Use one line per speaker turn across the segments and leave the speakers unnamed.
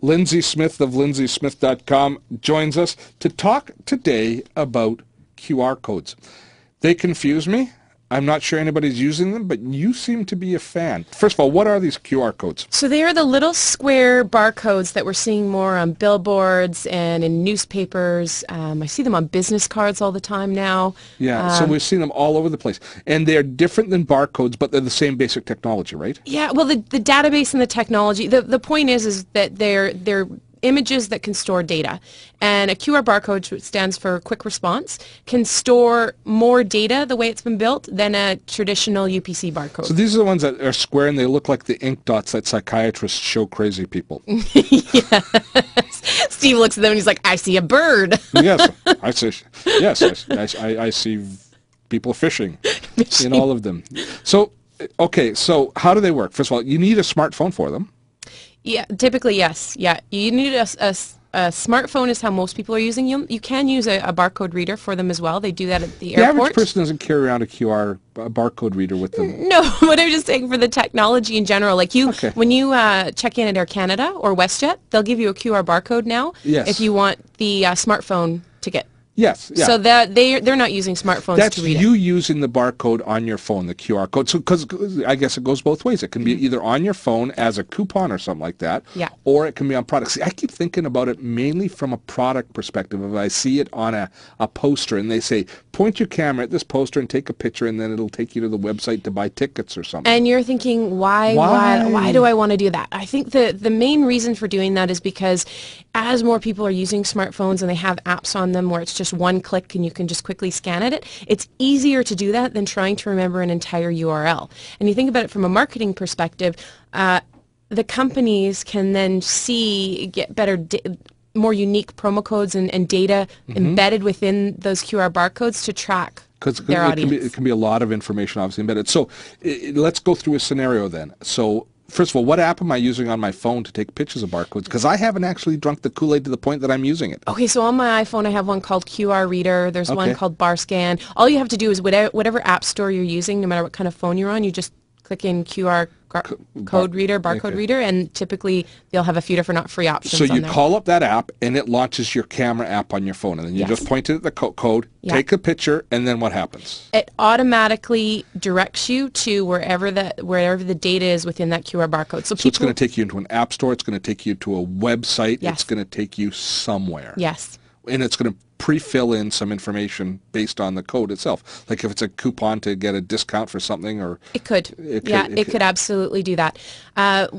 Lindsay Smith of lindsaysmith.com joins us to talk today about QR codes. They confuse me. I'm not sure anybody's using them, but you seem to be a fan. First of all, what are these QR codes?
So they are the little square barcodes that we're seeing more on billboards and in newspapers. I see them on business cards all the time now.
Yeah, so we've seen them all over the place. And they're different than barcodes, but they're the same basic technology, right?
Yeah, well, the database and the technology, the point is that they're images that can store data. And a QR barcode, which stands for quick response, can store more data the way it's been built than a traditional UPC barcode.
So these are the ones that are square and they look like the ink dots that psychiatrists show crazy people.
Yes. Steve looks at them and he's like, I see a bird.
Yes, I see people fishing in all of them. So, okay, so how do they work? First of all, you need a smartphone for them.
Yeah, typically, yes. Yeah, you need a smartphone is how most people are using them. You can use a barcode reader for them as well. They do that at the airport.
The average person doesn't carry around a barcode reader with them.
No, what I'm just saying for the technology in general. Like when you check in at Air Canada or WestJet, they'll give you a QR barcode now if you want the smartphone ticket.
Yes, yeah.
So that they're not using smartphones
That's
to read
you
it.
using the barcode on your phone, the QR code. So, because I guess it goes both ways. It can be either on your phone as a coupon or something like that, or it can be on products. See, I keep thinking about it mainly from a product perspective. If I see it on a poster and they say, point your camera at this poster and take a picture, and then it'll take you to the website to buy tickets or something.
And you're thinking, why do I want to do that? I think the main reason for doing that is because as more people are using smartphones and they have apps on them where it's just one click and you can just quickly scan at it, it's easier to do that than trying to remember an entire URL. And you think about it from a marketing perspective, the companies can then get better, more unique promo codes and data embedded within those QR barcodes to track their audience.
It can be a lot of information obviously embedded. So let's go through a scenario then. So first of all, what app am I using on my phone to take pictures of barcodes? Because I haven't actually drunk the Kool-Aid to the point that I'm using it.
Okay, so on my iPhone, I have one called QR Reader. There's one called Bar Scan. All you have to do is whatever app store you're using, no matter what kind of phone you're on, you just click in QR code reader, barcode reader, and typically they'll have a few different free options.
So you call up that app, and it launches your camera app on your phone, and then you just point it at the code, take a picture, and then what happens?
It automatically directs you to wherever the data is within that QR barcode. So
it's going to take you into an app store. It's going to take you to a website. It's going to take you somewhere.
Yes.
And it's going to pre-fill in some information based on the code itself. Like if it's a coupon to get a discount for something, or
it could absolutely do that.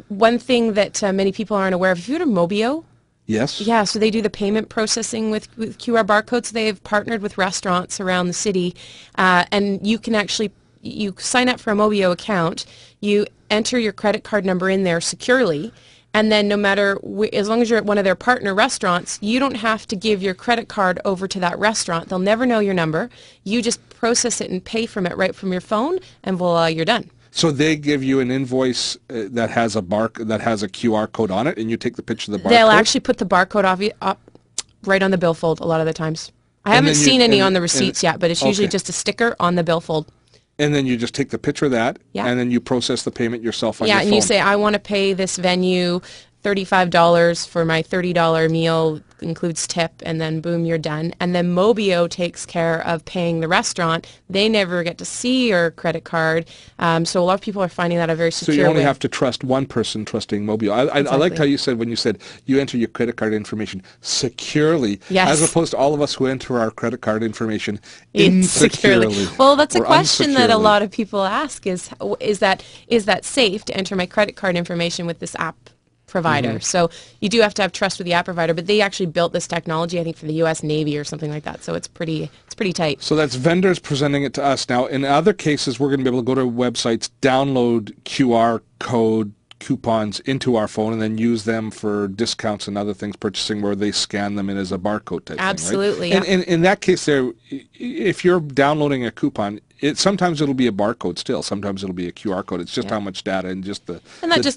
One thing that many people aren't aware of, if you go to Mobio, yeah, so they do the payment processing with QR barcodes. They've partnered with restaurants around the city, and you can actually sign up for a Mobio account, you enter your credit card number in there securely, and then no matter, as long as you're at one of their partner restaurants, you don't have to give your credit card over to that restaurant. They'll never know your number. You just process it and pay from it right from your phone, and voila, you're done.
So they give you an invoice that has a QR code on it, and you take the picture of the barcode?
They'll actually put the barcode up right on the billfold a lot of the times. I haven't seen any on the receipts yet, but it's usually just a sticker on the billfold.
And then you just take the picture of that, and then you process the payment yourself on your phone.
Yeah, and you say, I want to pay this venue $35 for my $30 meal, includes tip, and then boom, you're done. And then Mobio takes care of paying the restaurant. They never get to see your credit card. So a lot of people are finding that a very secure way.
So you only have to trust one person trusting Mobio. I liked how you said, when you said you enter your credit card information securely, as opposed to all of us who enter our credit card information insecurely.
Well, that's a question that a lot of people ask, is that safe to enter my credit card information with this app provider? So you do have to have trust with the app provider, but they actually built this technology, I think, for the U.S. Navy or something like that. So it's pretty tight.
So that's vendors presenting it to us. Now, in other cases, we're going to be able to go to websites, download QR code coupons into our phone, and then use them for discounts and other things, purchasing, where they scan them in as a barcode type
Absolutely,
thing, right?
yeah.
And in that case, if you're downloading a coupon, sometimes it'll be a barcode still. Sometimes it'll be a QR code. It's just how much data and just the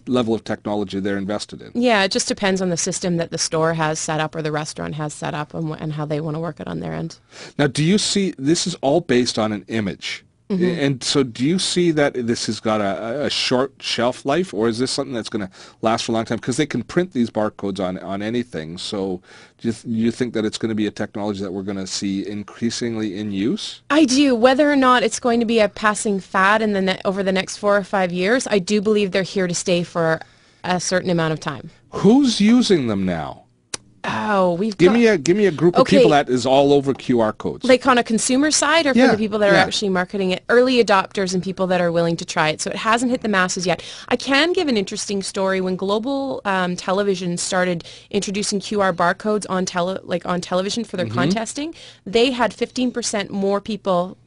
level of technology they're invested in.
Yeah, it just depends on the system that the store has set up or the restaurant has set up, and how they want to work it on their end.
Now, do you see, this is all based on an image. And so do you see that this has got a short shelf life, or is this something that's going to last for a long time? Because they can print these barcodes on anything. So do you think that it's going to be a technology that we're going to see increasingly in use?
I do. Whether or not it's going to be a passing fad over the next 4 or 5 years, I do believe they're here to stay for a certain amount of time.
Who's using them now?
Oh,
give me a group of people that is all over QR codes.
Like on a consumer side, or for the people that are actually marketing it, early adopters and people that are willing to try it. So it hasn't hit the masses yet. I can give an interesting story. When global television started introducing QR barcodes on television for their contesting, they had 15% more people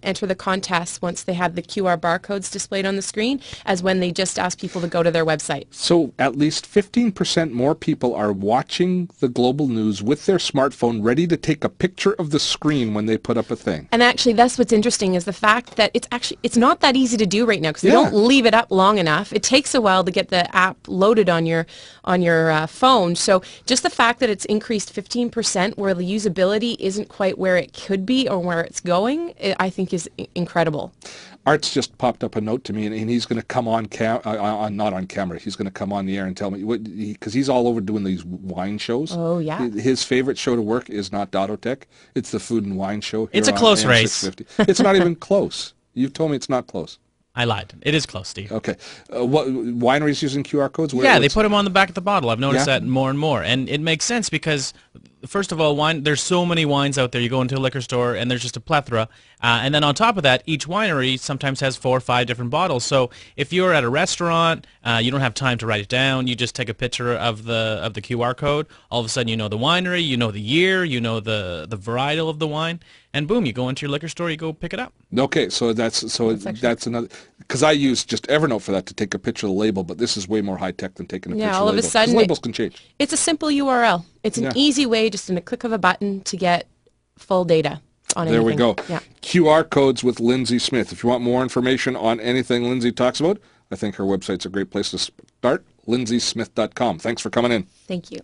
enter the contest once they had the QR barcodes displayed on the screen as when they just asked people to go to their website.
So at least 15% more people are watching the global news with their smartphone ready to take a picture of the screen when they put up a thing.
And actually that's what's interesting is the fact that it's not that easy to do right now because they don't leave it up long enough. It takes a while to get the app loaded on your phone. So just the fact that it's increased 15% where the usability isn't quite where it could be or where it's going, I think is incredible.
Art's just popped up a note to me, and he's going to come on not on camera. He's going to come on the air and tell me because he's all over doing these wine shows.
Oh yeah.
His favorite show to work is not Dotto Tech. It's the food and wine show.
It's a close race.
It's not even close. You've told me it's not close.
I lied. It is close, Steve.
Okay. What wineries using QR codes?
They put them on the back of the bottle. I've noticed that more and more, and it makes sense because, first of all, there's so many wines out there. You go into a liquor store, and there's just a plethora, and then on top of that, each winery sometimes has 4 or 5 different bottles. So if you're at a restaurant, you don't have time to write it down. You just take a picture of the QR code. All of a sudden, you know the winery, you know the year, you know the varietal of the wine, and boom, you go into your liquor store, you go pick it up.
Okay, so that's another. Because I use just Evernote for that to take a picture of the label, but this is way more high tech than taking a picture of the label.
All of a sudden,
labels can change.
It's a simple URL. It's an easy way, just in a click of a button, to get full data on anything.
There we go.
Yeah.
QR codes with Lindsay Smith. If you want more information on anything Lindsay talks about, I think her website's a great place to start. LindsaySmith.com. Thanks for coming in.
Thank you.